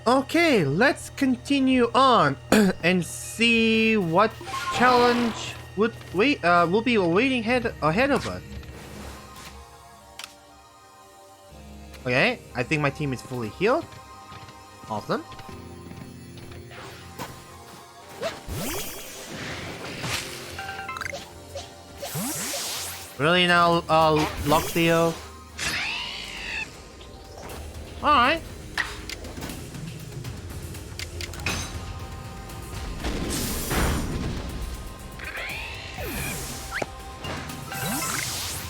Okay, let's continue on and see what challenge will be waiting ahead of us. Okay, I think my team is fully healed. Awesome. Really now, Luxio? Alright.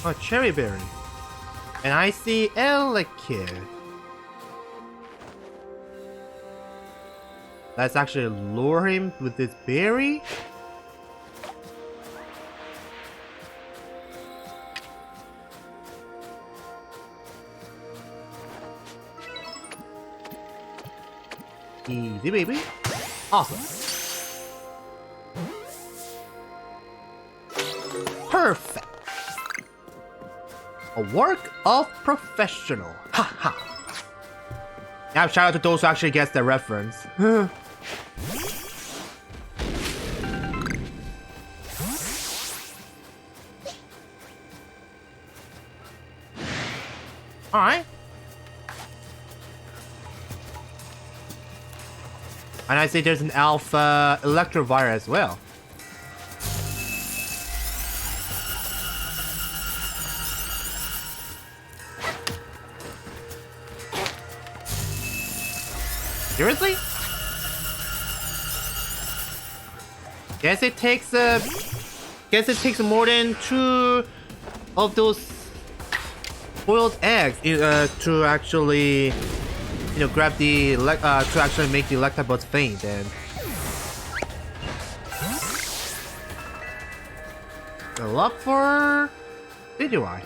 Oh, Cherry Berry. And I see Elekid. Let's actually lure him with this berry. Easy, baby. Awesome. Perfect. A work of professional. Ha ha. Now shout out to those who actually gets the reference. Alright. And I see there's an alpha Electivire as well. Seriously? Guess it takes more than 2 of those boiled eggs to actually, grab the to actually make the Electabuzz faint. And good luck for Pidgey.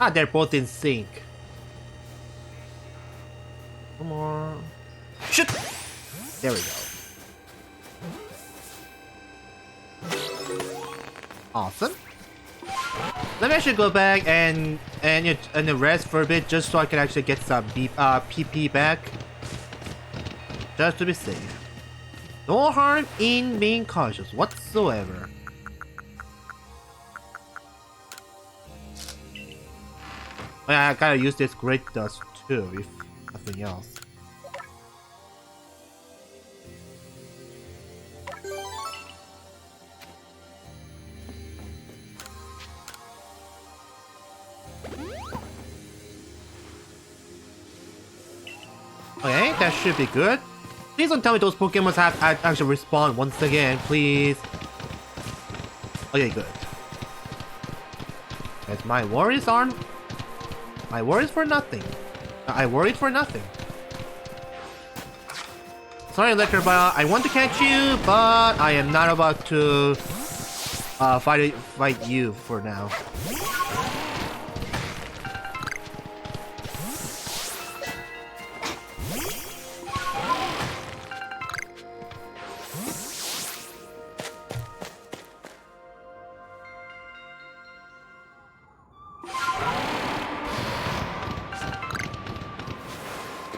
Ah, they're both in sync. Come on. Shit! There we go. Awesome. Let me actually go back and rest for a bit just so I can actually get some PP back. Just to be safe. No harm in being cautious whatsoever. I gotta use this Great Dust too, if nothing else. Okay, that should be good. Please don't tell me those Pokemon have actually respawn once again, please. Okay, good. As my worries aren't. I worried for nothing. I worried for nothing. Sorry, Electabuzz. I want to catch you, but I am not about to fight you for now.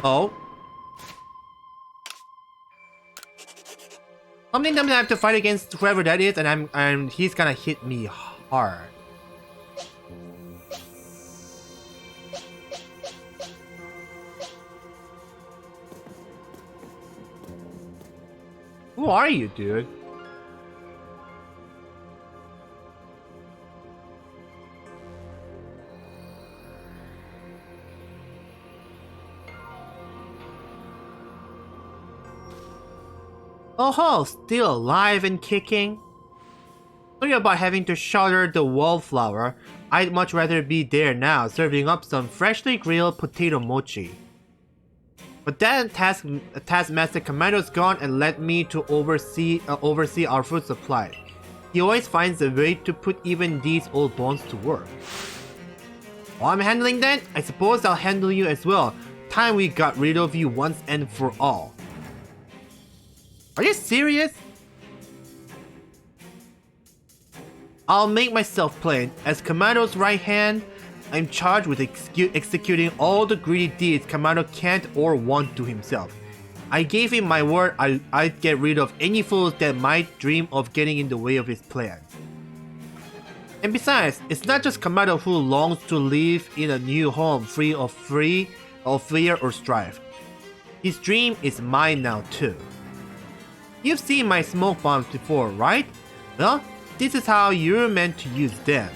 Oh. Something that I have to fight against whoever that is, and he's gonna hit me hard. Who are you, dude? Oh, still alive and kicking? Sorry about having to shelter the wallflower. I'd much rather be there now, serving up some freshly grilled potato mochi. But then Taskmaster Commando's gone and led me to oversee our food supply. He always finds a way to put even these old bones to work. While I'm handling that, I suppose I'll handle you as well. Time we got rid of you once and for all. Are you serious? I'll make myself plain. As Commando's right hand, I'm charged with executing all the greedy deeds Kamado can't or won't do himself. I gave him my word I'd get rid of any fools that might dream of getting in the way of his plans. And besides, it's not just Kamado who longs to live in a new home free of fear or strife. His dream is mine now too. You've seen my smoke bombs before, right? Well, this is how you're meant to use them.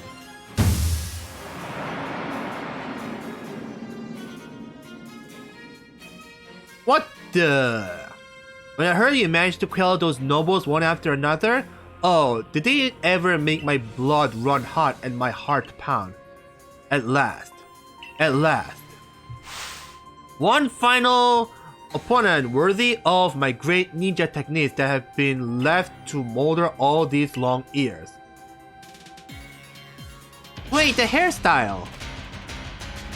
What the? When I heard you managed to kill those nobles one after another, oh, did they ever make my blood run hot and my heart pound? At last. At last. One final opponent worthy of my great ninja techniques that have been left to molder all these long years. Wait, the hairstyle.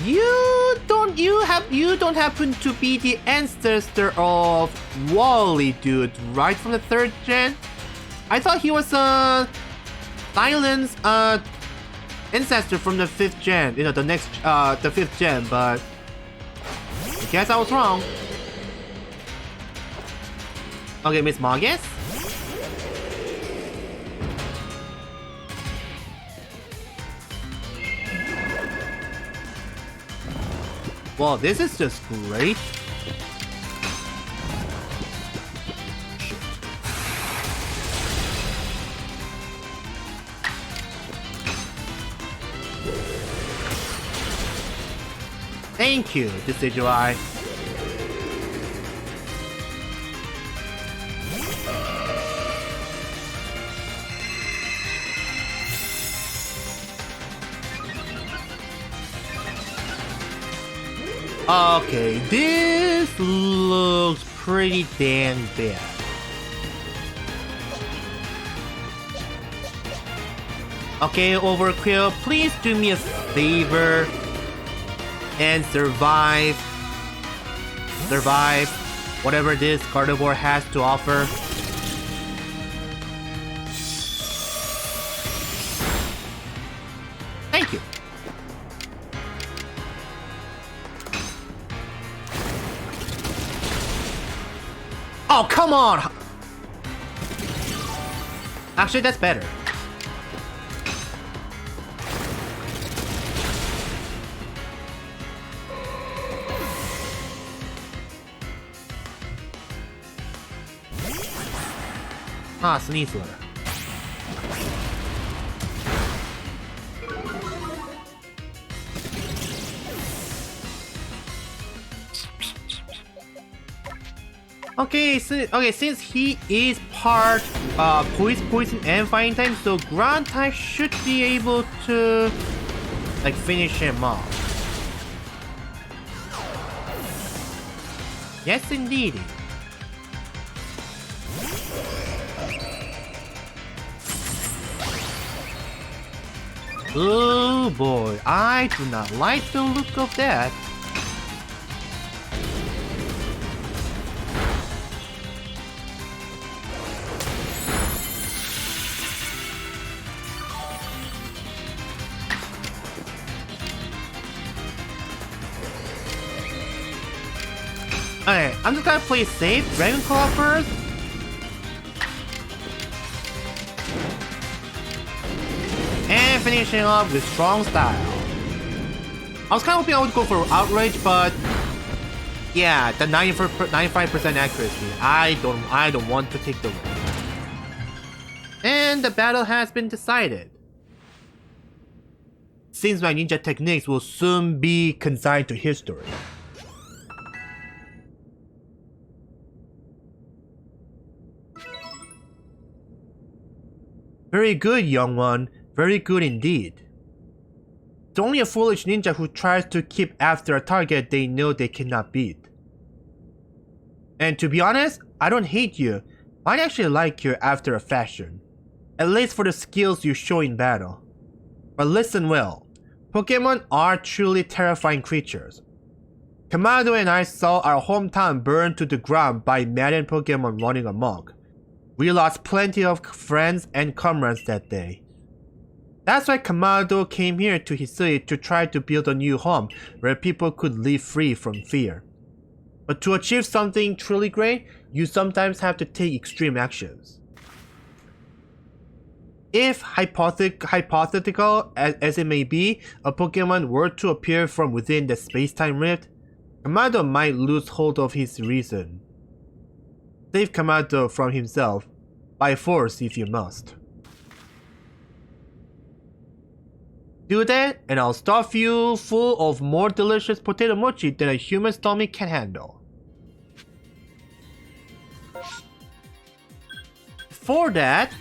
You don't happen to be the ancestor of Wally dude, right, from the 3rd gen? I thought he was Silent's ancestor from the 5th gen, you know, the 5th gen, but I guess I was wrong. Okay, Miss Margus? Well, this is just great. Shit. Thank you, Decidueye. Okay, this looks pretty damn bad. Okay, Overkill, please do me a favor and survive. Survive whatever this carnivore has to offer. Thank you. Oh, come on! Actually, that's better. Ah, Sneasler. Okay, since he is part poison and fighting type, so ground type should be able to like finish him off. Yes, indeed. Oh boy, I do not like the look of that. Okay, I'm just gonna play safe, Dragon Claw first. And finishing up with strong style. I was kinda hoping I would go for Outrage, but yeah, the 95% accuracy. I don't want to take the risk. And the battle has been decided. Seems my ninja techniques will soon be consigned to history. Very good, young one. Very good indeed. It's only a foolish ninja who tries to keep after a target they know they cannot beat. And to be honest, I don't hate you. I actually like you after a fashion. At least for the skills you show in battle. But listen well. Pokemon are truly terrifying creatures. Kamado and I saw our hometown burned to the ground by maddened Pokemon running amok. We lost plenty of friends and comrades that day. That's why Kamado came here to Hisui to try to build a new home where people could live free from fear. But to achieve something truly great, you sometimes have to take extreme actions. If hypothetical as it may be, a Pokemon were to appear from within the space-time rift, Kamado might lose hold of his reason. Save Kamado from himself, by force if you must. Do that, and I'll stuff you full of more delicious potato mochi than a human stomach can handle. For that,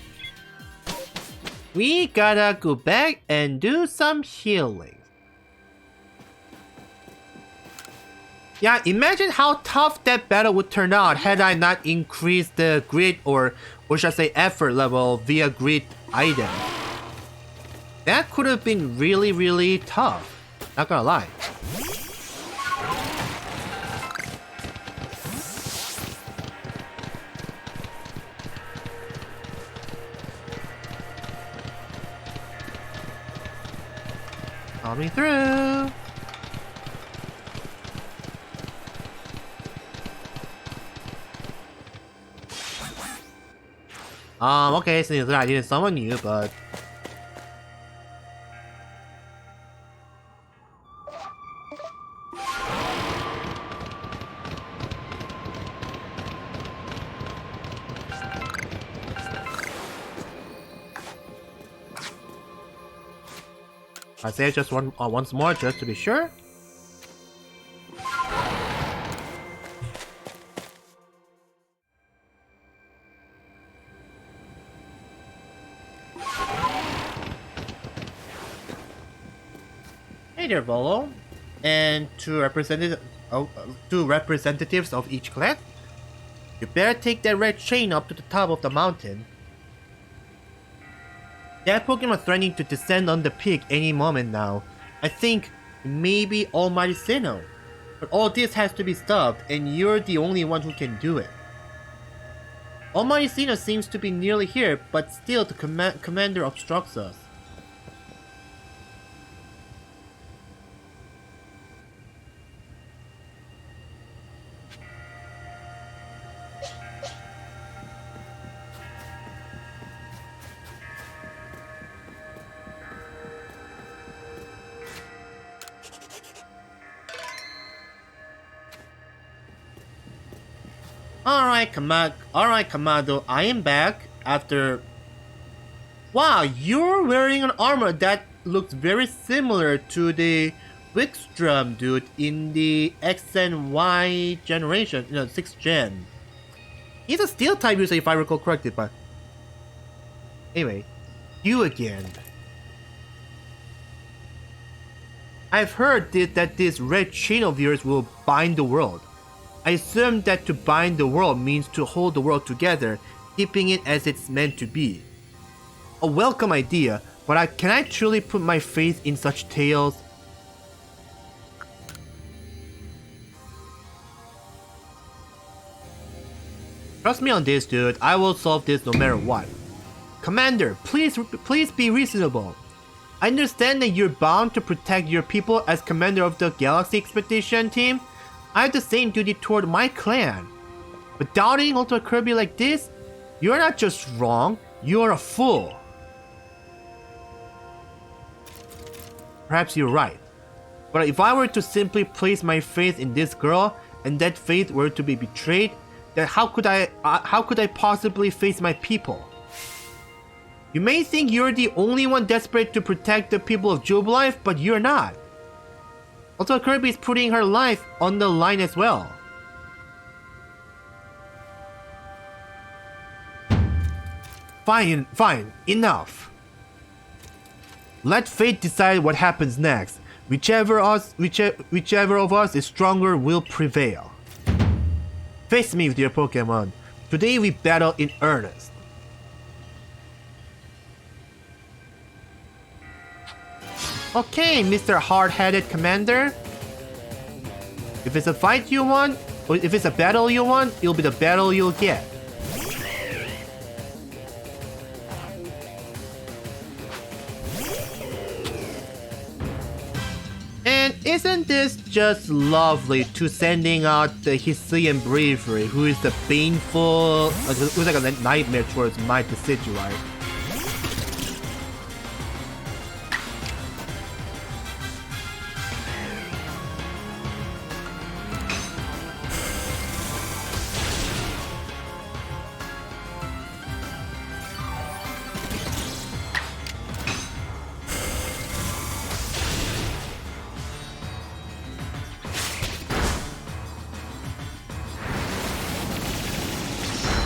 we gotta go back and do some healing. Yeah, imagine how tough that battle would turn out had I not increased the grit or should I say effort level via grit item. That could have been really tough, not gonna lie. Coming through. Okay, since I didn't summon you, but I say it just once more, just to be sure. Hey there, Volo, and two representatives of each clan. You better take that red chain up to the top of the mountain. That Pokemon threatening to descend on the peak any moment now. I think maybe Almighty Sinnoh. But all this has to be stopped, and you're the only one who can do it. Almighty Sinnoh seems to be nearly here, but still the commander obstructs us. Alright, Kamado, I am back after... Wow, you're wearing an armor that looks very similar to the Wickstrom dude in the X and Y generation, 6th gen. He's a steel type user if I recall correctly, but... Anyway, you again. I've heard that this red chain of yours will bind the world. I assume that to bind the world means to hold the world together, keeping it as it's meant to be. A welcome idea, but can I truly put my faith in such tales? Trust me on this, dude. I will solve this no matter what. Commander, please be reasonable. I understand that you're bound to protect your people as commander of the Galaxy Expedition team. I have the same duty toward my clan. But doubting Ultimate Kirby like this, you're not just wrong, you're a fool. Perhaps you're right. But if I were to simply place my faith in this girl, and that faith were to be betrayed, then how could I possibly face my people? You may think you're the only one desperate to protect the people of Jubilife, but you're not. Also, Kirby is putting her life on the line as well. Fine, enough. Let fate decide what happens next. Whichever of us is stronger will prevail. Face me with your Pokemon. Today we battle in earnest. Okay, Mr. Hard-headed Commander. If it's a fight you want, or if it's a battle you want, it'll be the battle you'll get. Isn't this just lovely to sending out the Hisuian Bravery, who is the baneful, who's like a nightmare towards my Decidueye.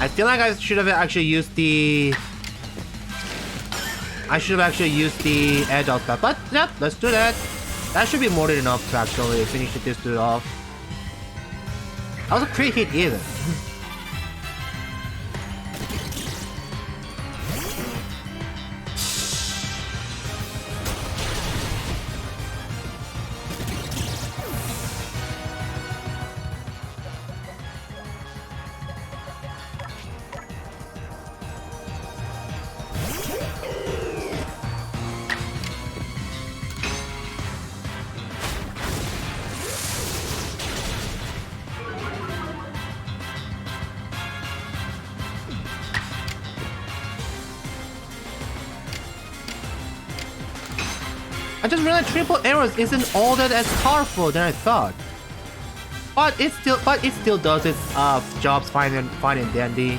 I feel like I should have actually used the... adult pack, but yeah, let's do that. That should be more than enough to actually finish this dude off. That was a crit hit either. I just realized triple arrows isn't all that as powerful than I thought. But it still does its jobs fine and dandy.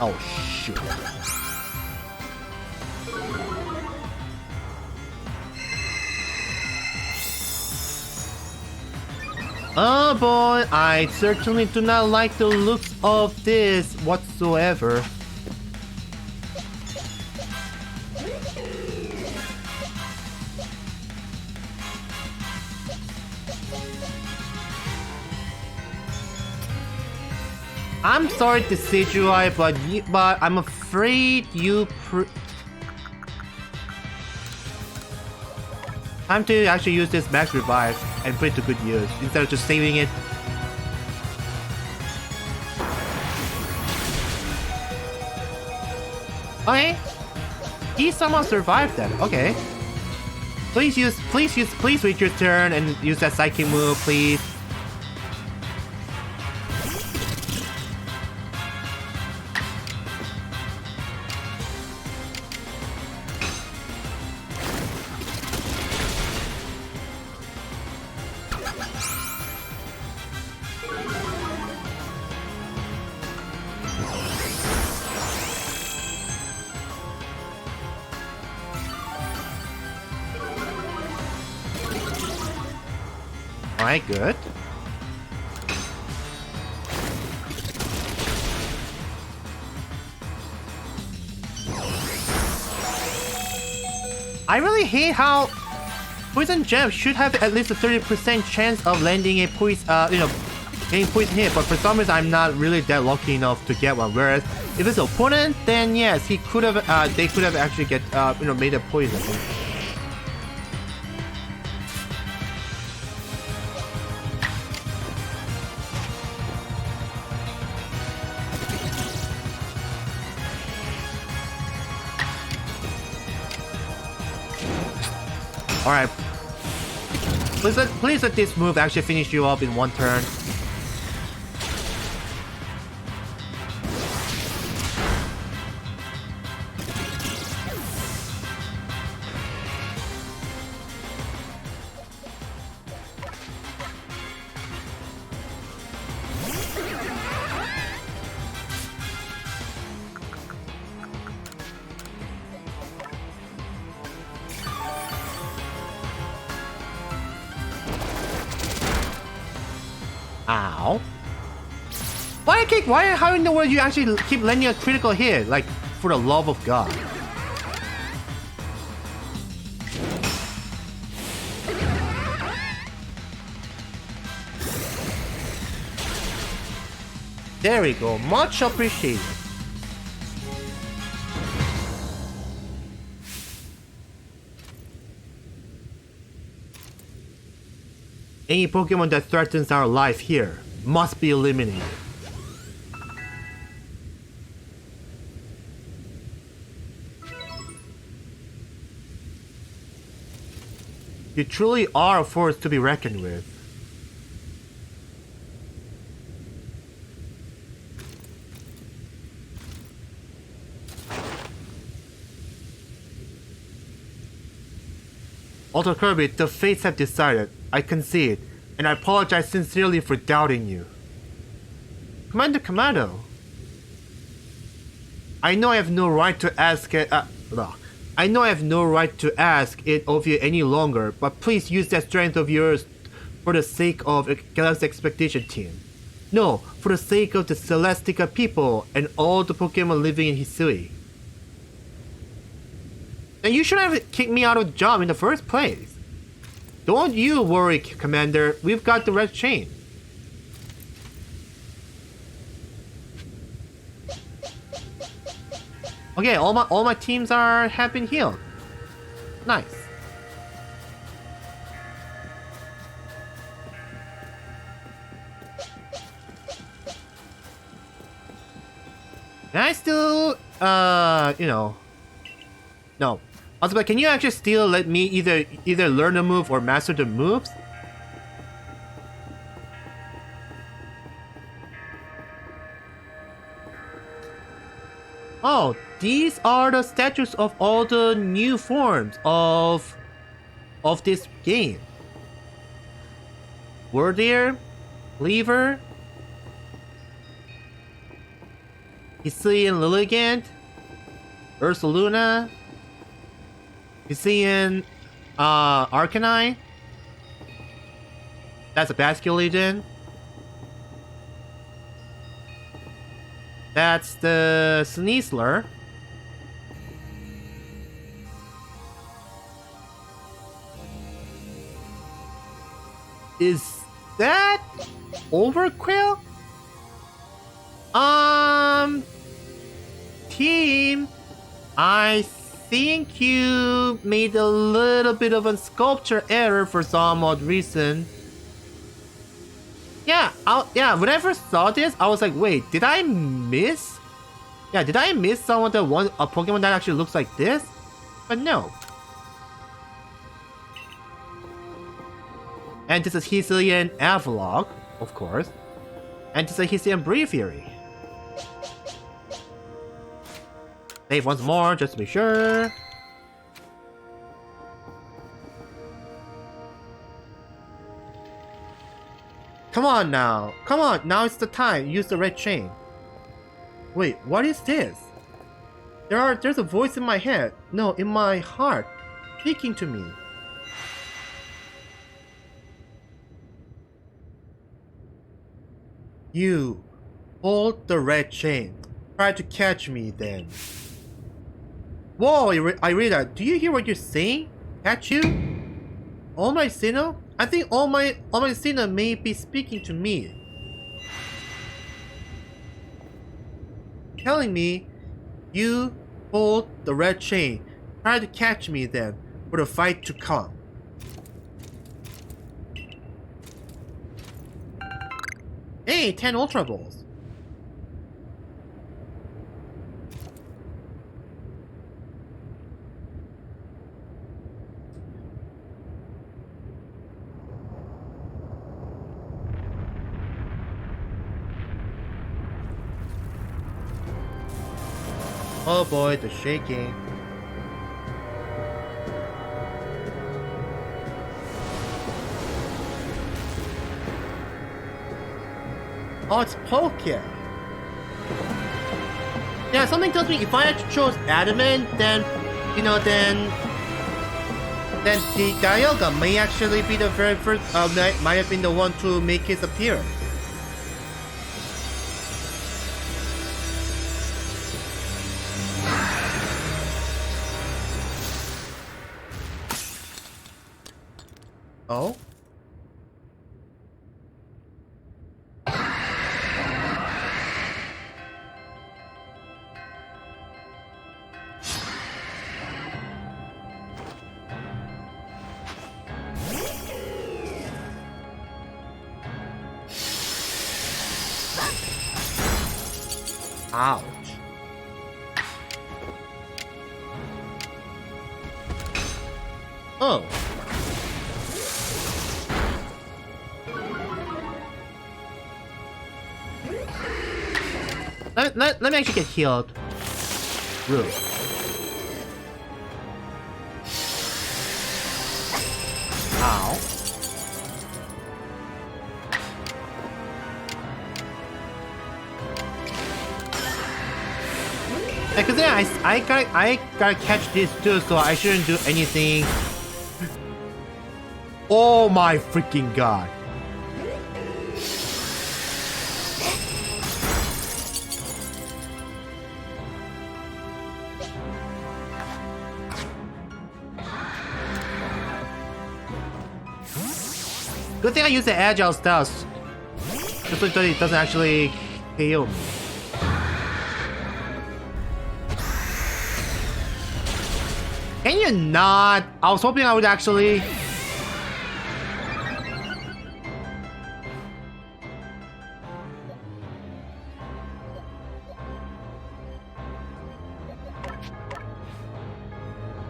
Oh shoot. Oh boy, I certainly do not like the looks of this whatsoever. I'm sorry, Decidueye, but I'm afraid you time to actually use this max revive and put it to good use instead of just saving it. Okay, he somehow survived that. Okay, please reach your turn and use that psychic move, please. Alright, good. I really hate how Poison Gem should have at least a 30% chance of landing a getting poison hit, but for some reason I'm not really that lucky enough to get one. Whereas if it's an opponent, then yes, they could have actually made a poison. Alright. Please let this move actually finish you up in one turn. Ow. How in the world you actually keep landing a critical hit? Like, for the love of God. There we go. Much appreciated. Any Pokemon that threatens our life here must be eliminated. You truly are a force to be reckoned with. Alter Kirby, the fates have decided. I concede, and I apologize sincerely for doubting you. Commander Kamado. I know I have no right to ask it. I know I have no right to ask it of you any longer, but please use that strength of yours for the sake of Galaxy Expedition Team. No, for the sake of the Celestica people and all the Pokemon living in Hisui. And you should have kicked me out of the job in the first place. Don't you worry, Commander. We've got the red chain. Okay, all my teams have been healed. Nice. Can I still no. Also, but can you actually still let me either learn a move or master the moves? Oh, these are the statues of all the new forms of this game. Wardeer, Cleaver, Hisuian Lilligant, Ursaluna, Hisuian Arcanine. That's a Basculegion. That's the Sneasler. Is that Overquill? Team, I think you made a little bit of a sculpture error for some odd reason. Yeah, when I first saw this, I was like, wait, did I miss? Yeah, did I miss a Pokemon that actually looks like this? But no. And this is Hisuian Avalok, of course. And this is Hisuian Breviary. Save once more, just to be sure. Come on now. Come on, now it's the time. Use the red chain. Wait, what is this? There's a voice in my head. No, in my heart. Speaking to me. You. Hold the red chain. Try to catch me then. Whoa, I read that. Do you hear what you're saying? Catch you? All my Sinnoh? I think all my Sinnoh may be speaking to me. Telling me, you hold the red chain. Try to catch me then, for the fight to come. Hey, 10 Ultra Balls. Oh boy, the shaking. Oh, it's Pokia. Yeah, something tells me if I had chose Adamant, then, then the Dialga may actually be the very first, might have been the one to make his appearance. Oh? Ouch. Oh. Let me actually get healed. Rude. Ow. Because then I gotta catch this too, so I shouldn't do anything. Oh my freaking god. Good thing I use the agile stance. Just so it doesn't actually KO me. Can you not? I was hoping I would actually.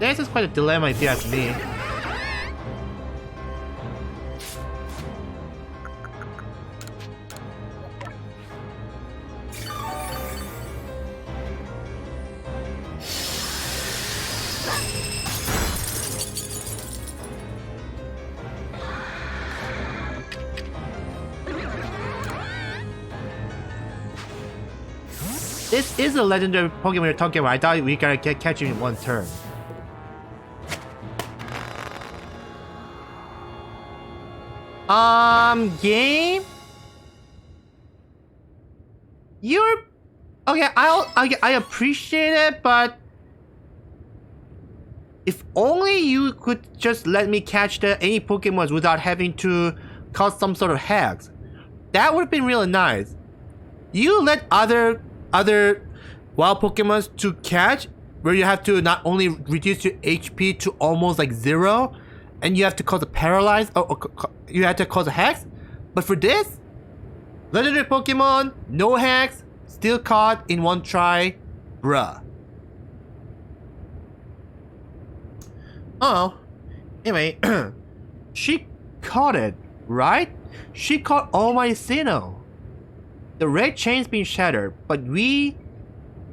This is quite a dilemma if you ask me. This is a legendary Pokemon we're talking about. I thought we gotta catch him in one turn. Game? You're... Okay, I appreciate it, but... If only you could just let me catch any Pokemon without having to cause some sort of hacks. That would have been really nice. You let other wild Pokemon to catch, where you have to not only reduce your HP to almost like 0, and you have to cause a paralyze, or you have to cause a hex. But for this, legendary Pokemon, no hacks, still caught in one try, bruh. Oh, anyway, she caught it, right? She caught Almighty Sinnoh. The red chain's been shattered, but we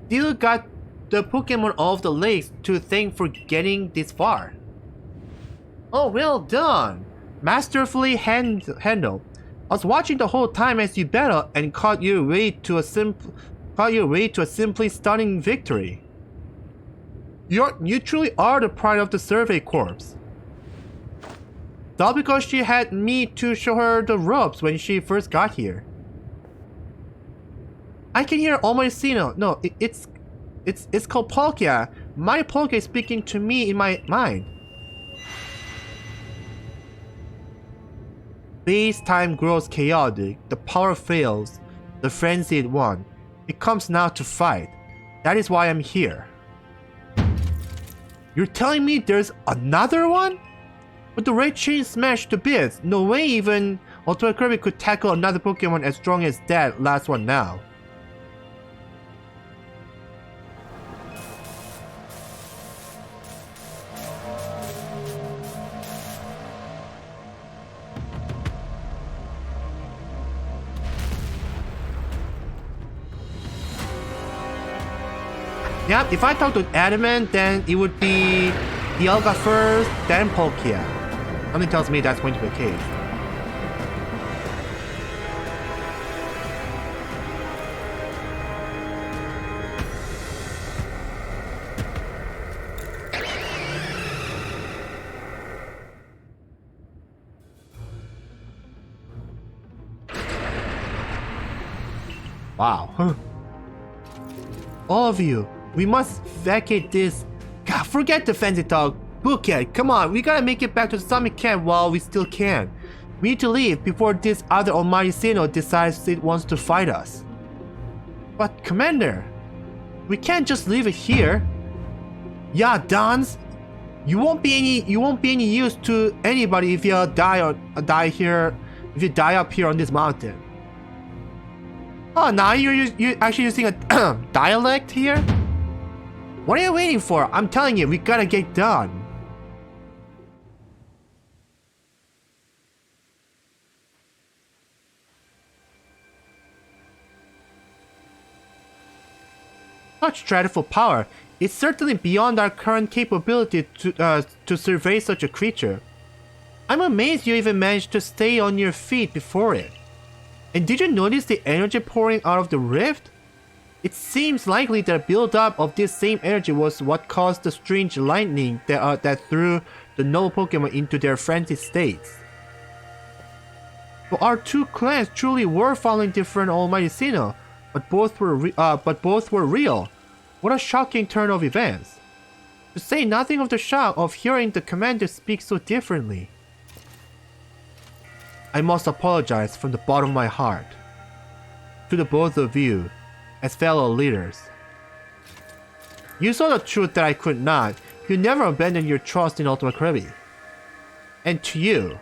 still got the Pokemon of the lakes to thank for getting this far. Oh, well done. Masterfully handled. I was watching the whole time as you battled and caught your way to a simply stunning victory. You truly are the pride of the Survey Corps. All because she had me to show her the ropes when she first got here. I can hear Almighty Sinnoh. No, it's called Palkia. My Palkia is speaking to me in my mind. Space-time grows chaotic. The power fails. The frenzied one. It comes now to fight. That is why I'm here. You're telling me there's another one? With the red chain smashed to bits, no way even Ultimate Kirby could tackle another Pokemon as strong as that last one now. Yeah, if I talk to Adamant, then it would be Dialga first, then Palkia. Something tells me that's going to be the case. Wow. All of you. We must vacate this. God, forget the fancy talk. Book it. Come on, we gotta make it back to the summit camp while we still can. We need to leave before this other Almighty Sinnoh decides it wants to fight us. But Commander, we can't just leave it here. Yeah, Dons, you won't be any use to anybody if you die up here on this mountain. Oh, now you're actually using a dialect here? What are you waiting for? I'm telling you, we gotta get done. Such dreadful power is certainly beyond our current capability to survey such a creature. I'm amazed you even managed to stay on your feet before it. And did you notice the energy pouring out of the rift? It seems likely that build-up of this same energy was what caused the strange lightning that threw the noble Pokemon into their frenzied states. So our two clans truly were following different Almighty Sinnoh, but both were real. What a shocking turn of events. To say nothing of the shock of hearing the commander speak so differently. I must apologize from the bottom of my heart to the both of you as fellow leaders. You saw the truth that I could not. You never abandoned your trust in Ultimate Kirby. And to you,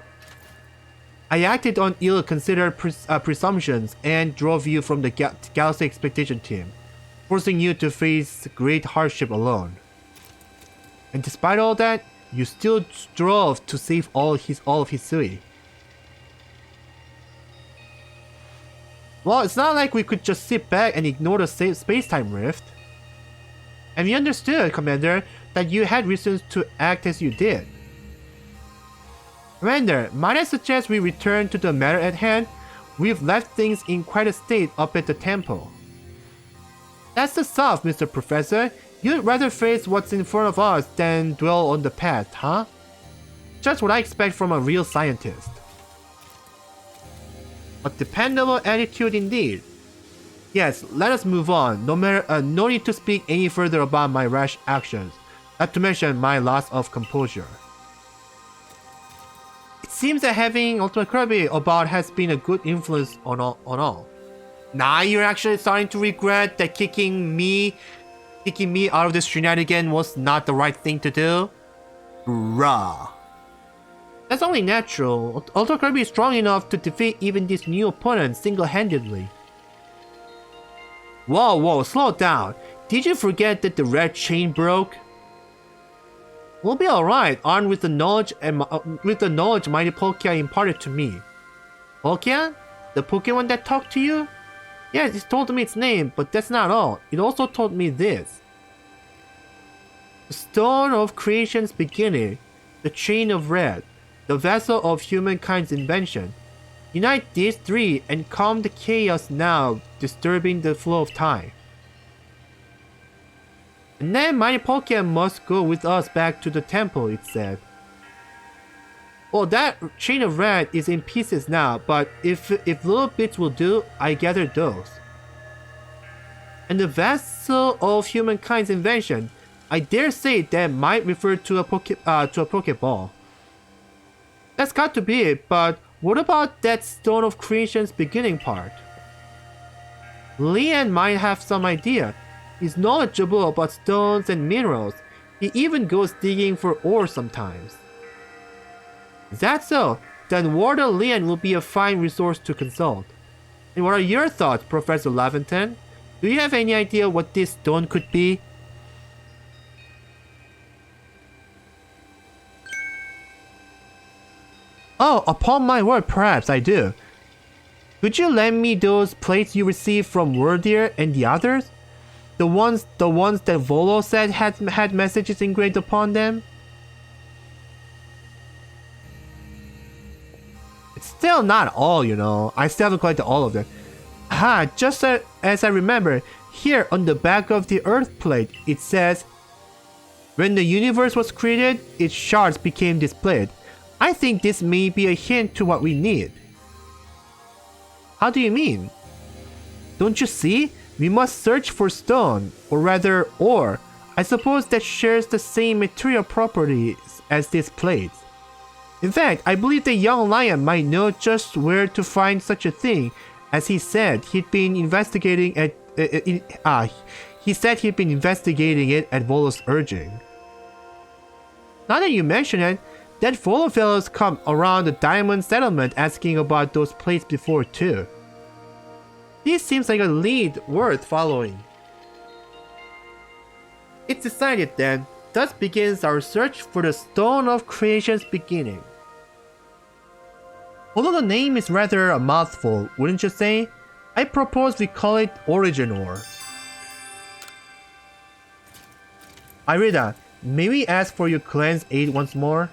I acted on ill-considered presumptions and drove you from the Galaxy Expedition team, forcing you to face great hardship alone. And despite all that, you still strove to save all of Hisui. Well, it's not like we could just sit back and ignore the space-time rift. And we understood, Commander, that you had reasons to act as you did. Commander, might I suggest we return to the matter at hand? We've left things in quite a state up at the temple. That's the stuff, Mr. Professor. You'd rather face what's in front of us than dwell on the past, huh? Just what I expect from a real scientist. A dependable attitude indeed. Yes, let us move on. No need to speak any further about my rash actions, not to mention my loss of composure. It seems that having Ultimate Kirby about has been a good influence on all. Now you're actually starting to regret that kicking me out of this shenanigan was not the right thing to do? Bruh. That's only natural. Ultimate Kirby is strong enough to defeat even this new opponent single-handedly. Whoa, slow down. Did you forget that the red chain broke? We'll be alright, armed with the knowledge Mighty Palkia imparted to me. Palkia? The Pokemon that talked to you? Yes, it told me its name, but that's not all. It also told me this. The Stone of Creation's beginning, the Chain of Red, the vessel of humankind's invention. Unite these three and calm the chaos now disturbing the flow of time. And then Mighty Palkia must go with us back to the temple, it said. Well, that Chain of Red is in pieces now, but if little bits will do, I gathered those. And the vessel of humankind's invention, I dare say that might refer to a Pokeball. That's got to be it, but what about that Stone of Creation's beginning part? Lian might have some idea. He's knowledgeable about stones and minerals. He even goes digging for ore sometimes. Is that so? Then Warder Lian will be a fine resource to consult. And what are your thoughts, Professor Laventon? Do you have any idea what this stone could be? Oh, upon my word, perhaps I do. Could you lend me those plates you received from Wordier and the others? The ones that Volo said had messages engraved upon them? It's still not all, you know. I still haven't collected all of them. Just as I remember, here on the back of the Earth plate, it says, when the universe was created, its shards became displayed. I think this may be a hint to what we need. How do you mean? Don't you see? We must search for stone, or rather ore. I suppose that shares the same material properties as these plates. In fact, I believe the young lion might know just where to find such a thing, as he said he'd been investigating it at Volo's urging. Now that you mention it, that Volo fellow's come around the diamond settlement asking about those plates before too. This seems like a lead worth following. It's decided then. Thus begins our search for the Stone of Creation's beginning. Although the name is rather a mouthful, wouldn't you say? I propose we call it Origin Ore. Irida, may we ask for your clan's aid once more?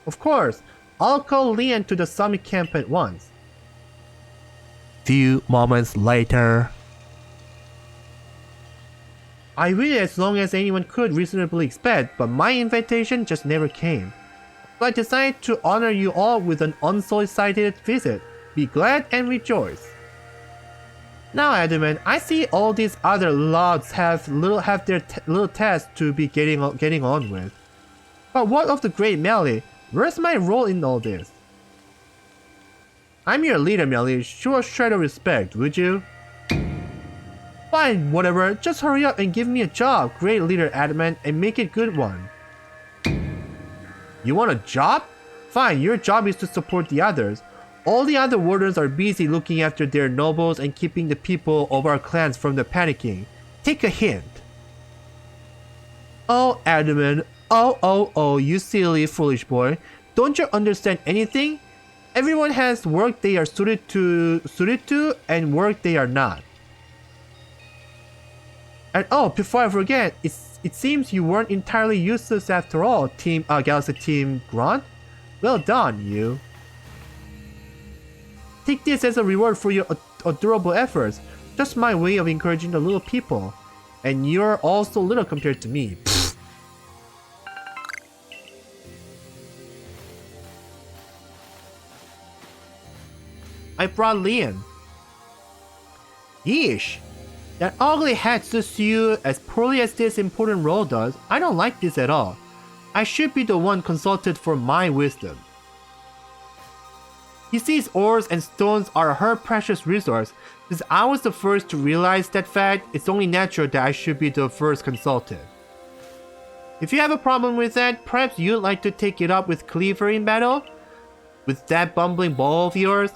Of course, I'll call Lian to the summit camp at once. Few moments later. I waited as long as anyone could reasonably expect, but my invitation just never came. So I decided to honor you all with an unsolicited visit. Be glad and rejoice. Now, Adamant, I see all these other lords have their little tasks to be getting on with. But what of the great Melly? Where's my role in all this? I'm your leader, Melly. Show a shred of respect, would you? Fine, whatever. Just hurry up and give me a job, great leader Adamant, and make it a good one. You want a job? Fine, your job is to support the others. All the other wardens are busy looking after their nobles and keeping the people of our clans from the panicking. Take a hint. Oh, Adamant. Oh, you silly, foolish boy. Don't you understand anything? Everyone has work they are suited to and work they are not. And oh, before I forget, it seems you weren't entirely useless after all, Galaxy Team Grunt. Well done, you. Take this as a reward for your adorable efforts. Just my way of encouraging the little people. And you're also little compared to me. Pfft. I brought Lian. Yeesh. That ugly hat suits you as poorly as this important role does. I don't like this at all. I should be the one consulted for my wisdom. He sees ores and stones are her precious resource. Since I was the first to realize that fact, it's only natural that I should be the first consulted. If you have a problem with that, perhaps you'd like to take it up with Cleaver in battle? With that bumbling ball of yours?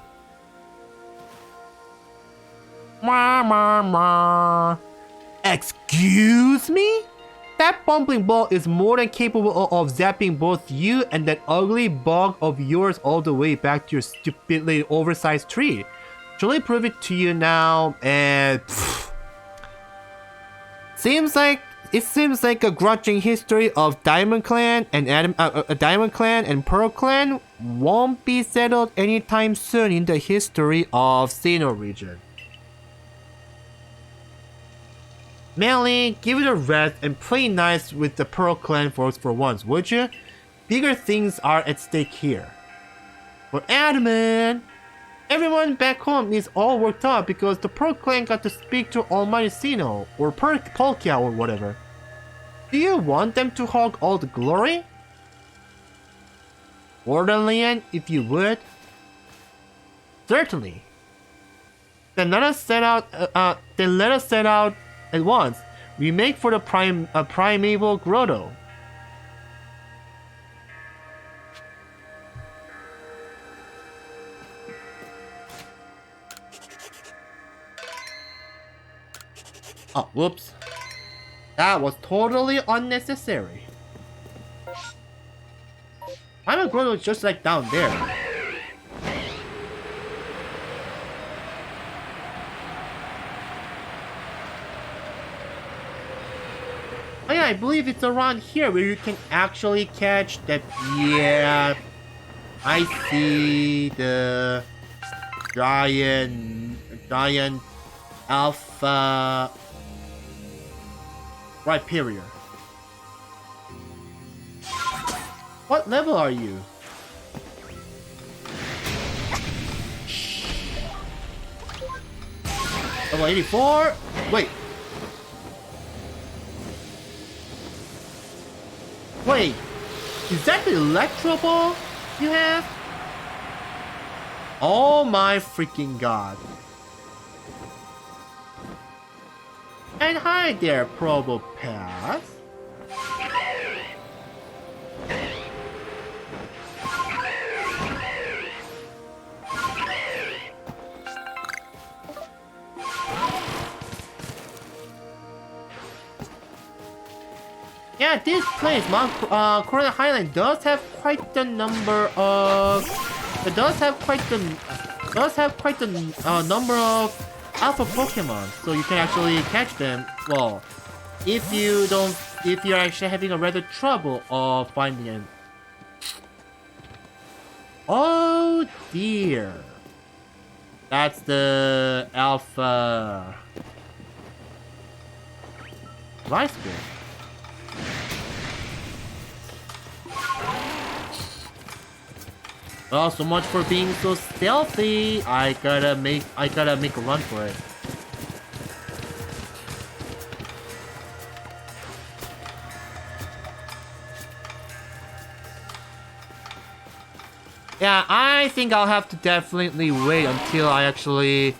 Excuse me? That bumbling ball is more than capable of zapping both you and that ugly bug of yours all the way back to your stupidly oversized tree. Shall I prove it to you now? And seems like a grudging history of Diamond Clan and Pearl Clan won't be settled anytime soon in the history of Sinnoh region. Melly, give it a rest and play nice with the Pearl Clan for once, would you? Bigger things are at stake here. For Adamant, everyone back home is all worked up because the Pearl Clan got to speak to Almighty Sinnoh or Palkia or whatever. Do you want them to hog all the glory? Order Lian, if you would. Certainly. Then let us set out. At once, we make for the primeval grotto. Oh, whoops. That was totally unnecessary. Primeval grotto is just like down there. Oh yeah, I believe it's around here where you can actually catch that. Yeah, I see the giant alpha Rhyperior. What level are you? Level 84? Wait. Wait, is that the Electro Ball you have? Oh my freaking god. And hi there, Probopath. Yeah, this place, Corona Highland, does have quite the number of. It does have quite the number of alpha Pokemon, so you can actually catch them. Well, if you're actually having a rather trouble of finding it. Oh dear. That's the alpha rice bowl. Well, so much for being so stealthy. I gotta make a run for it. Yeah, I think I'll have to definitely wait until I actually...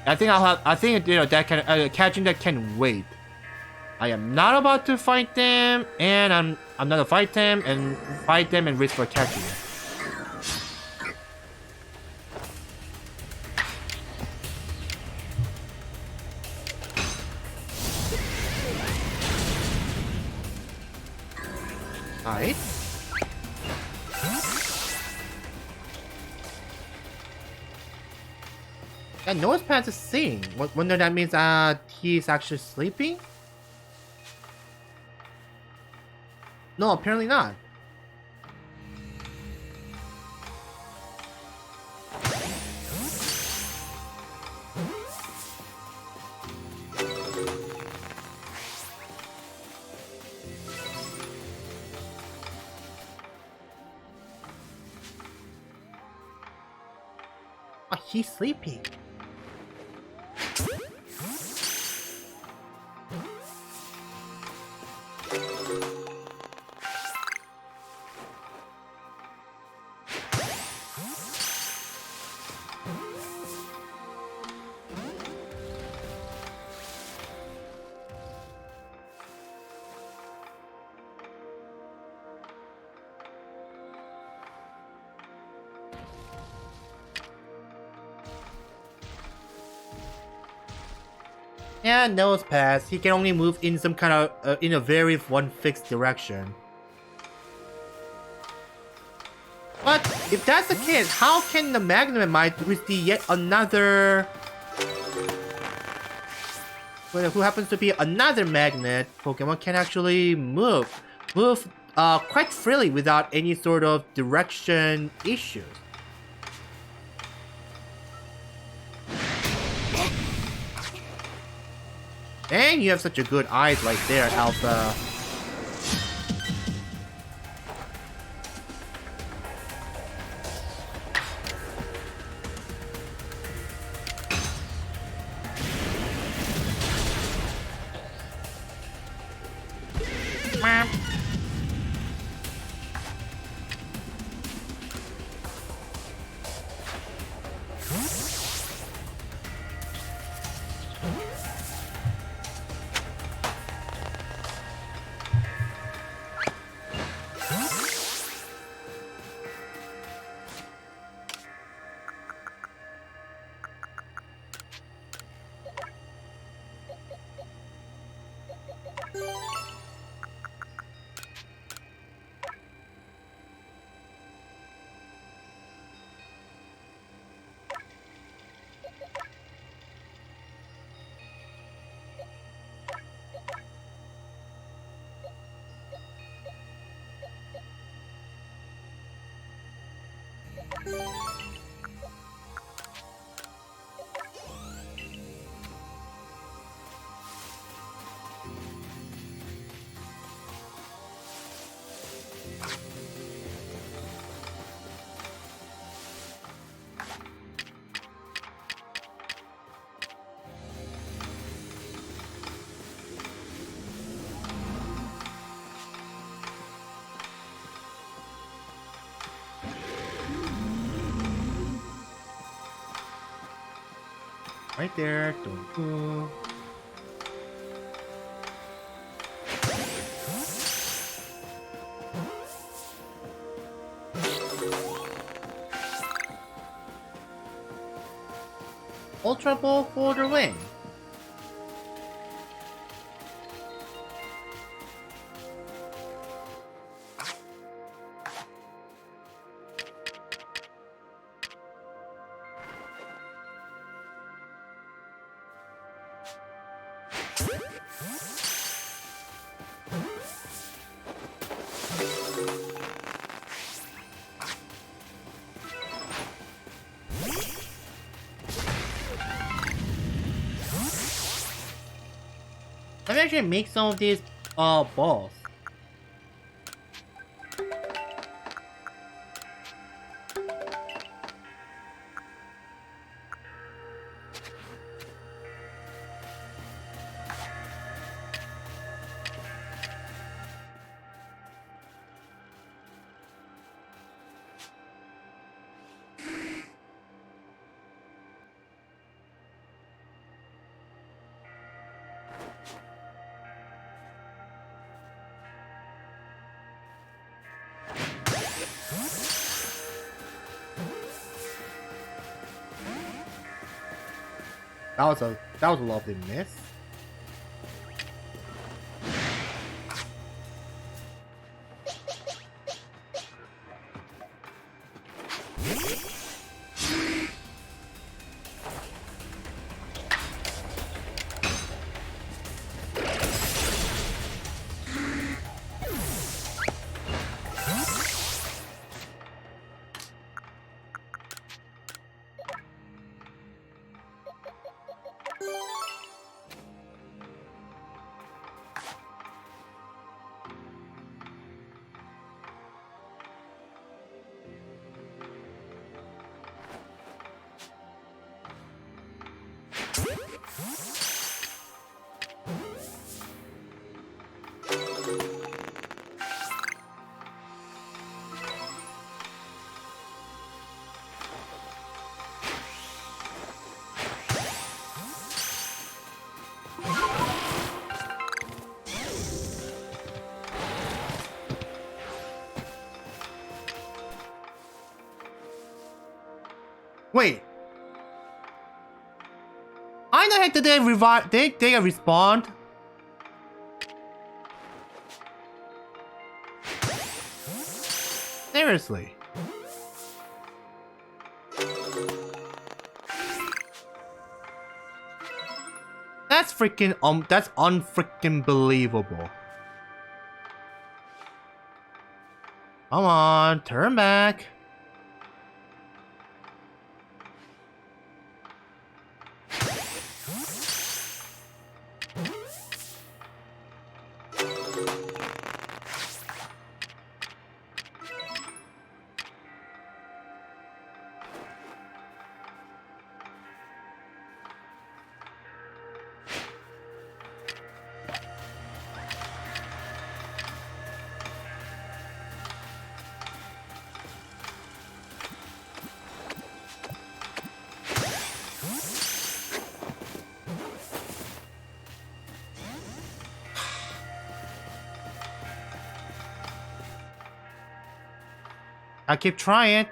I think, you know, that can, catching that can wait. I am not about to fight them, and I'm not gonna fight them and risk for catching them. Alright. Yeah, Nosepad's is singing. Wonder that means he's actually sleeping? No, apparently not. Oh, he's sleeping. Yeah, Nosepads. He can only move in some kind of in a very one fixed direction. But if that's the case, how can the Magnemite with the yet another, who happens to be another magnet Pokemon, can actually move quite freely without any sort of direction issues? Dang, you have such a good eyes right there, Alpha. Right there, don't move. Ultra Ball for the win. Let me actually make some of these balls. That was a lovely miss. Wait. How the heck did they revive? They respawned? Seriously. That's freaking that's unfreaking believable. Come on, turn back. I keep trying.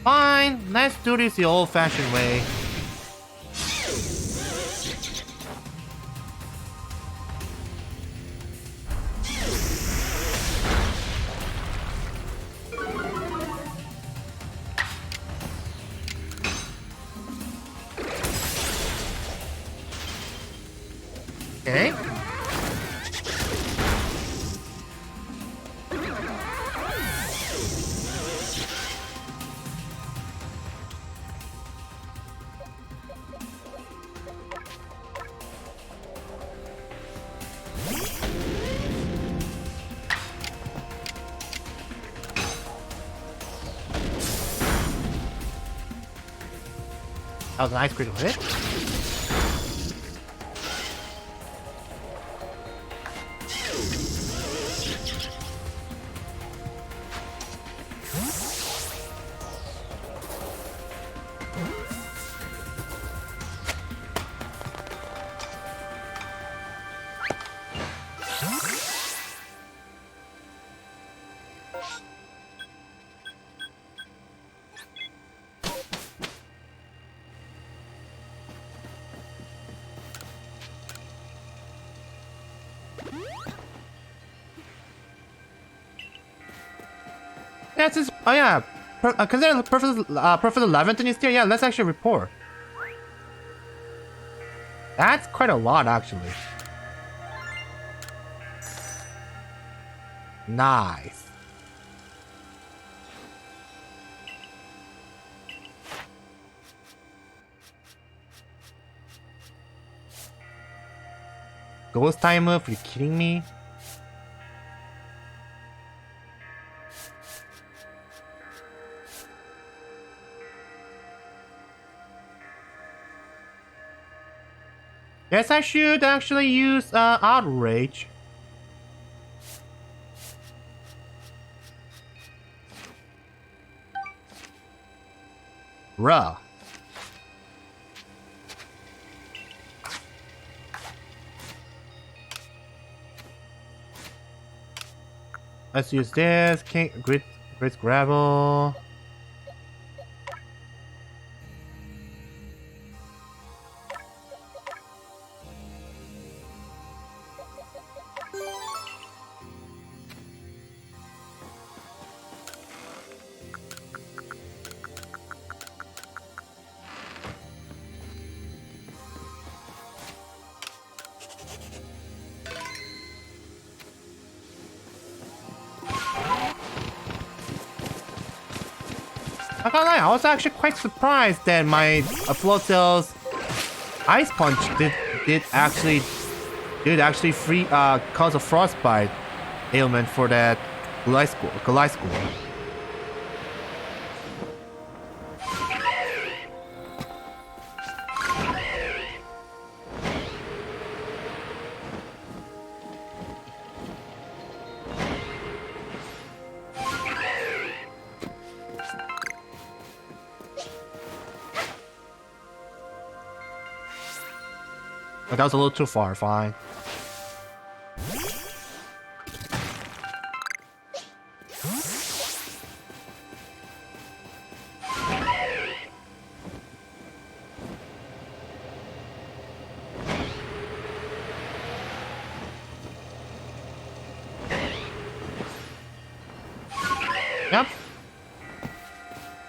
Fine, let's do this the old-fashioned way. Okay. That was a nice critical hit. Yeah, it's just, oh yeah. Consider Perfect 11th in here. Yeah, let's actually report. That's quite a lot, actually. Nice. Ghost time move? Are you kidding me? Guess I should actually use Outrage. Bruh. Let's use this. Grit gravel. I can't lie, I was actually quite surprised that my Floatzel's Ice Punch did actually cause a frostbite ailment for that Gliscor. But that was a little too far, fine. Yep.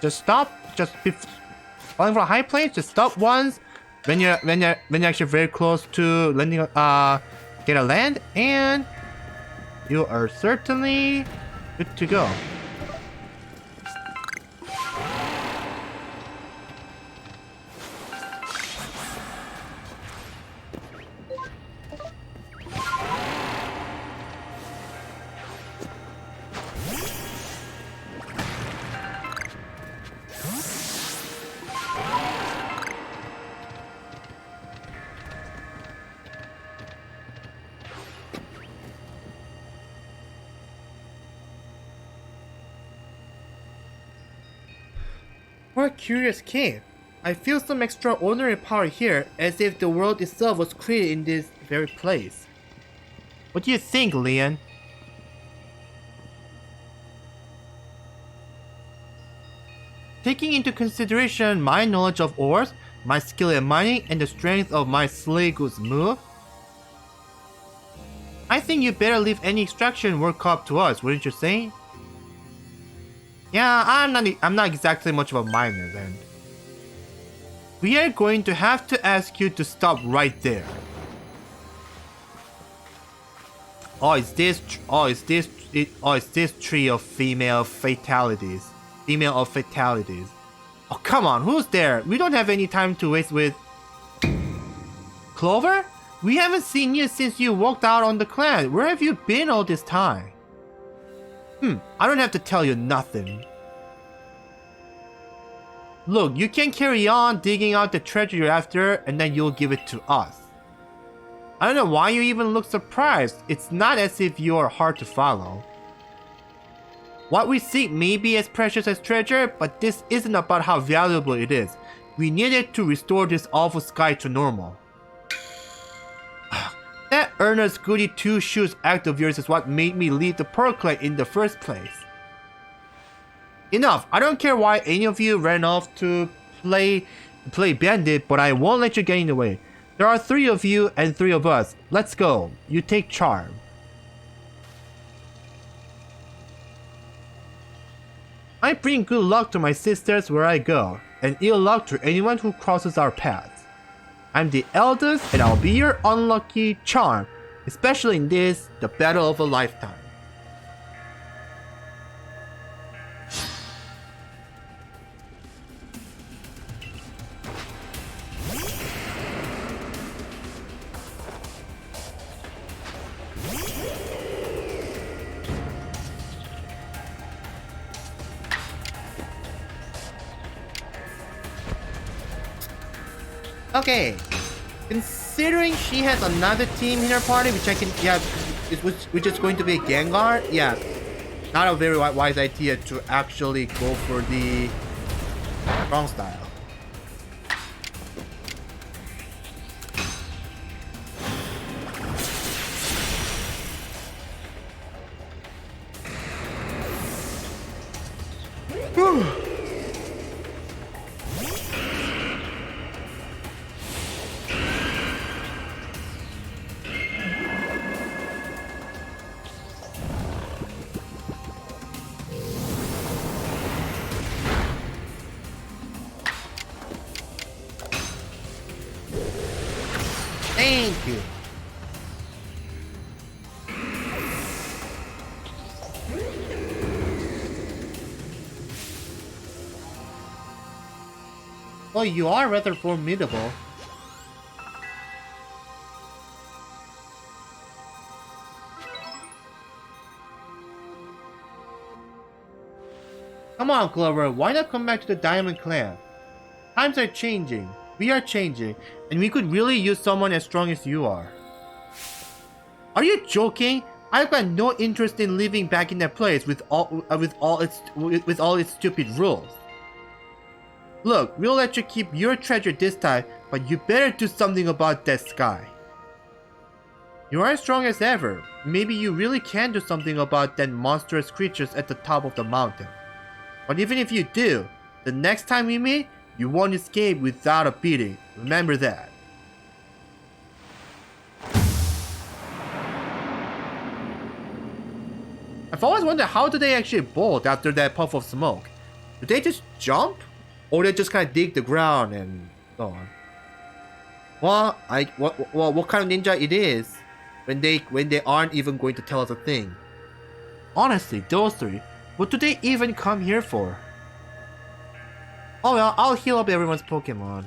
Just stop. Just be falling for a high place. Just stop once. When you're actually very close to landing, get a land, and you are certainly good to go. What a curious cave. I feel some extraordinary power here, as if the world itself was created in this very place. What do you think, Leon? Taking into consideration my knowledge of ores, my skill at mining, and the strength of my Slaygoose move, I think you better leave any extraction work up to us, wouldn't you say? Yeah, I'm not exactly much of a miner then. We are going to have to ask you to stop right there. Is this tree of female fatalities? Oh, come on, who's there? We don't have any time to waste with... Clover? We haven't seen you since you walked out on the clan. Where have you been all this time? I don't have to tell you nothing. Look, you can carry on digging out the treasure you're after, and then you'll give it to us. I don't know why you even look surprised. It's not as if you are hard to follow. What we seek may be as precious as treasure, but this isn't about how valuable it is. We need it to restore this awful sky to normal. That Ernest Goody Two Shoes act of yours is what made me leave the Pearl Clan in the first place. Enough! I don't care why any of you ran off to play bandit, but I won't let you get in the way. There are 3 of you and 3 of us. Let's go. You take charm. I bring good luck to my sisters where I go, and ill luck to anyone who crosses our paths. I'm the eldest, and I'll be your unlucky charm, especially in this, the battle of a lifetime. Okay, considering she has another team in her party, which I can, yeah, which is going to be a Gengar, yeah, not a very wise idea to actually go for the strong style. Thank you. Well, you are rather formidable. Come on, Clover, why not come back to the Diamond Clan? Times are changing, we are changing, and we could really use someone as strong as you are. Are you joking? I've got no interest in living back in that place with all its stupid rules. Look, we'll let you keep your treasure this time, but you better do something about that sky. You are as strong as ever. Maybe you really can do something about that monstrous creatures at the top of the mountain. But even if you do, the next time we meet, you won't escape without a beating. Remember that. I've always wondered, how do they actually bolt after that puff of smoke? Do they just jump? Or they just kind of dig the ground and so on? Well, what kind of ninja it is when they aren't even going to tell us a thing? Honestly, those three, what do they even come here for? Oh well, I'll heal up everyone's Pokemon.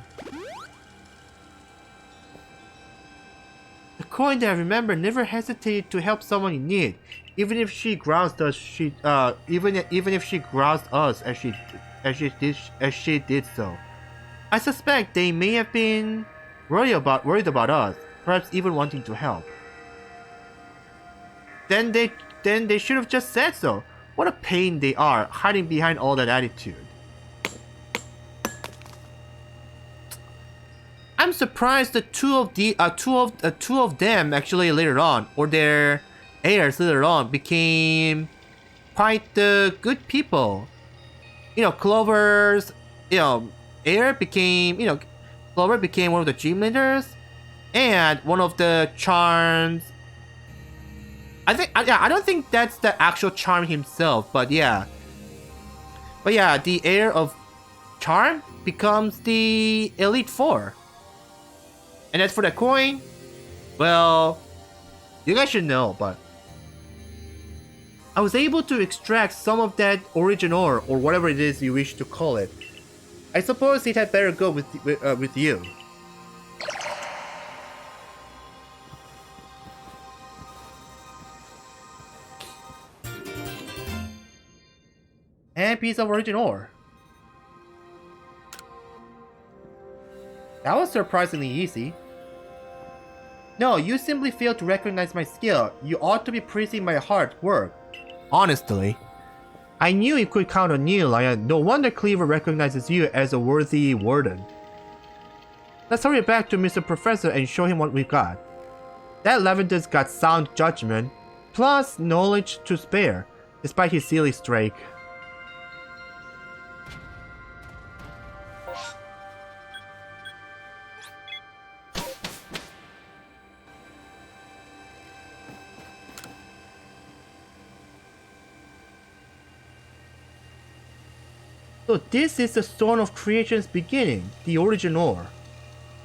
The coin that I remember never hesitated to help someone in need, even if she groused us. Even if she groused us as she did so. I suspect they may have been worried about us, perhaps even wanting to help. Then they should have just said so. What a pain they are, hiding behind all that attitude. I'm surprised the two of them actually later on, or their heirs later on, became quite the good people. You know, Clover's heir became Clover became one of the gym leaders, and one of the charms. I don't think that's the actual charm himself, but yeah, the heir of charm becomes the Elite Four. And as for the coin, well, you guys should know, but I was able to extract some of that origin ore, or whatever it is you wish to call it. I suppose it had better go with you. And a piece of origin ore. That was surprisingly easy. No, you simply failed to recognize my skill. You ought to be praising my hard work. Honestly, I knew you could count on you, Lion. No wonder Cleaver recognizes you as a worthy warden. Let's hurry back to Mr. Professor and show him what we got. That Lavender's got sound judgment, plus knowledge to spare, despite his silly streak. So this is the stone of creation's beginning, the origin ore.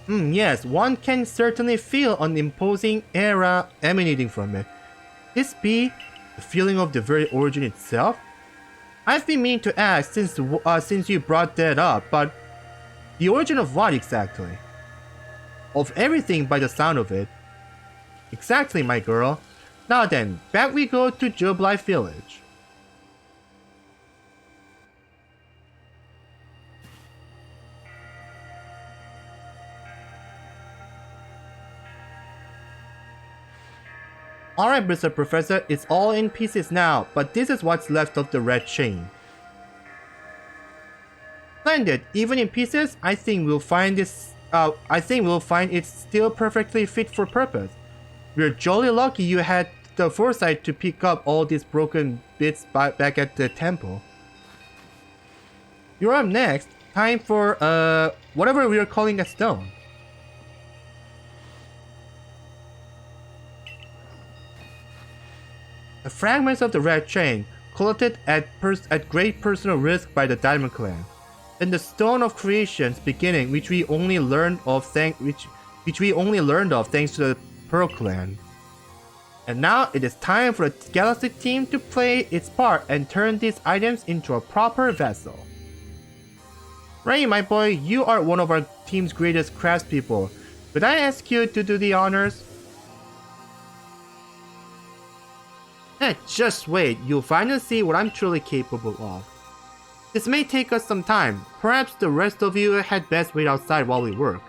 Yes, one can certainly feel an imposing aura emanating from it. This be the feeling of the very origin itself? I've been meaning to ask since you brought that up, but the origin of what exactly? Of everything by the sound of it. Exactly, my girl. Now then, back we go to Jubilife Village. Alright, Mr. Professor, it's all in pieces now, but this is what's left of the red chain. Splendid. Even in pieces, I think we'll find it still perfectly fit for purpose. We're jolly lucky you had the foresight to pick up all these broken bits back at the temple. You're up next. Time for whatever we are calling a stone. The fragments of the red chain, collected at great personal risk by the Diamond Clan. Then the stone of creation's beginning, which we only learned of thanks to the Pearl Clan. And now it is time for the Galactic team to play its part and turn these items into a proper vessel. Ray, my boy, you are one of our team's greatest craftspeople. Could I ask you to do the honors? Just wait, you'll finally see what I'm truly capable of. This may take us some time. Perhaps the rest of you had best wait outside while we work.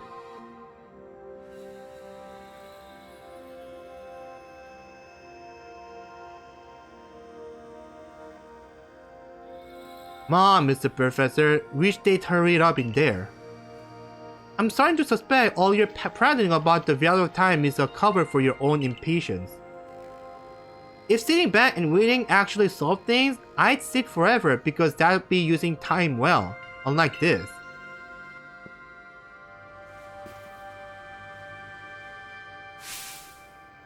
Come on, Mr. Professor. Wish they'd hurry it up in there. I'm starting to suspect all your prattling about the value of time is a cover for your own impatience. If sitting back and waiting actually solved things, I'd sit forever because that would be using time well, unlike this.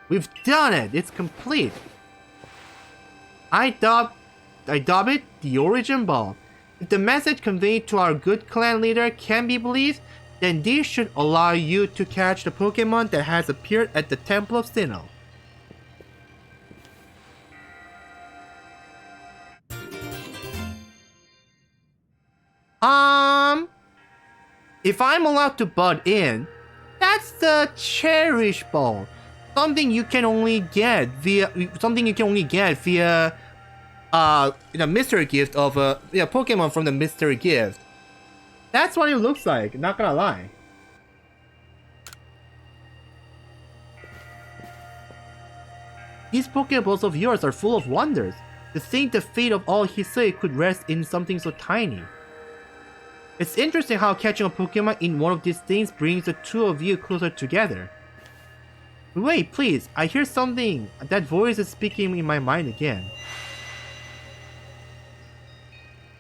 We've done it! It's complete! I dub it the Origin Ball. If the message conveyed to our good clan leader can be believed, then this should allow you to catch the Pokemon that has appeared at the Temple of Sinnoh. If I'm allowed to butt in, that's the Cherish Ball. Something you can only get via the mystery gift of Pokemon from the mystery gift. That's what it looks like, not gonna lie. These Pokeballs of yours are full of wonders. To think the fate of all Hisui could rest in something so tiny. It's interesting how catching a Pokemon in one of these things brings the two of you closer together. Wait, please, I hear something. That voice is speaking in my mind again.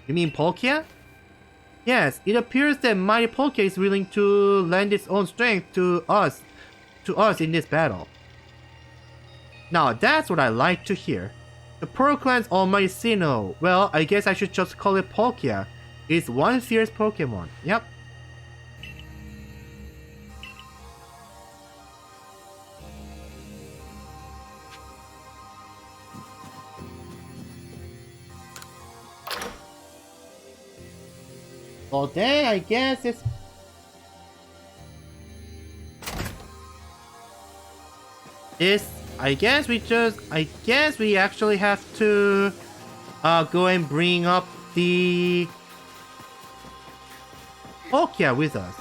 You mean Palkia? Yes, it appears that mighty Palkia is willing to lend its own strength to us in this battle. Now that's what I like to hear. The Pearl Clan's almighty Sinnoh, well, I guess I should just call it Palkia. It's one fierce Pokemon, yep. Well then, I guess it's... I guess we actually have to go and bring up the Palkia with us.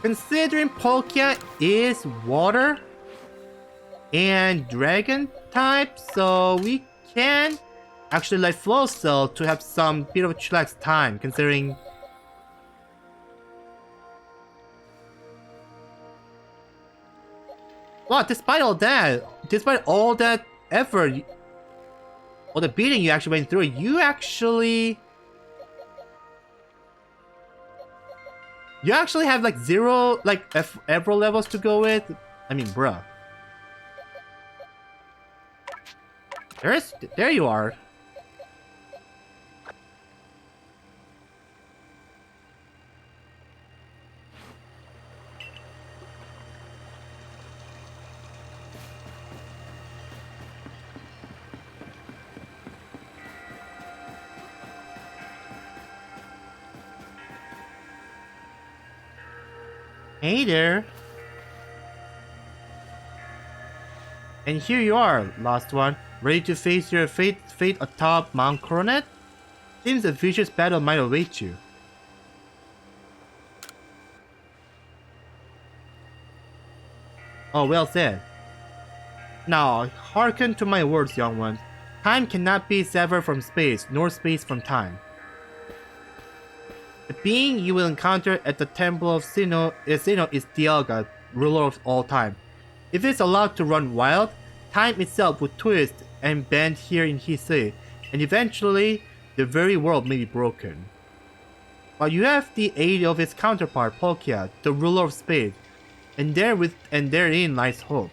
Considering Palkia is water and dragon type, so we can actually let Flow Cell to have some bit of chillax time, considering well, despite all that effort, all the beating you actually went through, you actually have like 0 like Emerald levels to go with. I mean, bruh. There you are. Hey there. And here you are, last one. Ready to face your fate atop Mount Coronet? Seems a vicious battle might await you. Oh, well said. Now, hearken to my words, young one. Time cannot be severed from space, nor space from time. The being you will encounter at the Temple of Sinnoh is Dialga, ruler of all time. If it's allowed to run wild, time itself would twist and bend here in his city, and eventually, the very world may be broken. But you have the aid of its counterpart, Palkia, the ruler of space, and therein lies hope.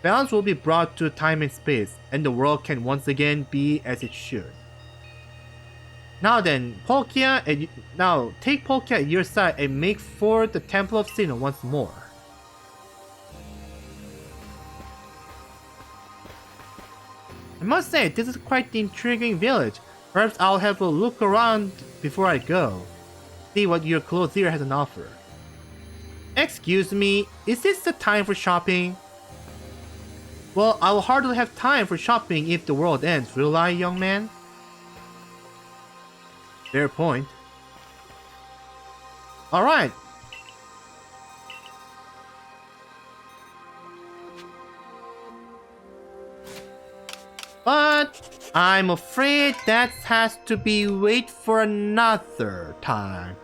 Balance will be brought to time and space, and the world can once again be as it should. Now then, now take Palkia at your side and make for the Temple of Sinnoh once more. I must say, this is quite the intriguing village. Perhaps I'll have a look around before I go. See what your clothier has on offer. Excuse me, is this the time for shopping? Well, I will hardly have time for shopping if the world ends, will I, young man? Fair point. Alright. But I'm afraid that has to be wait for another time.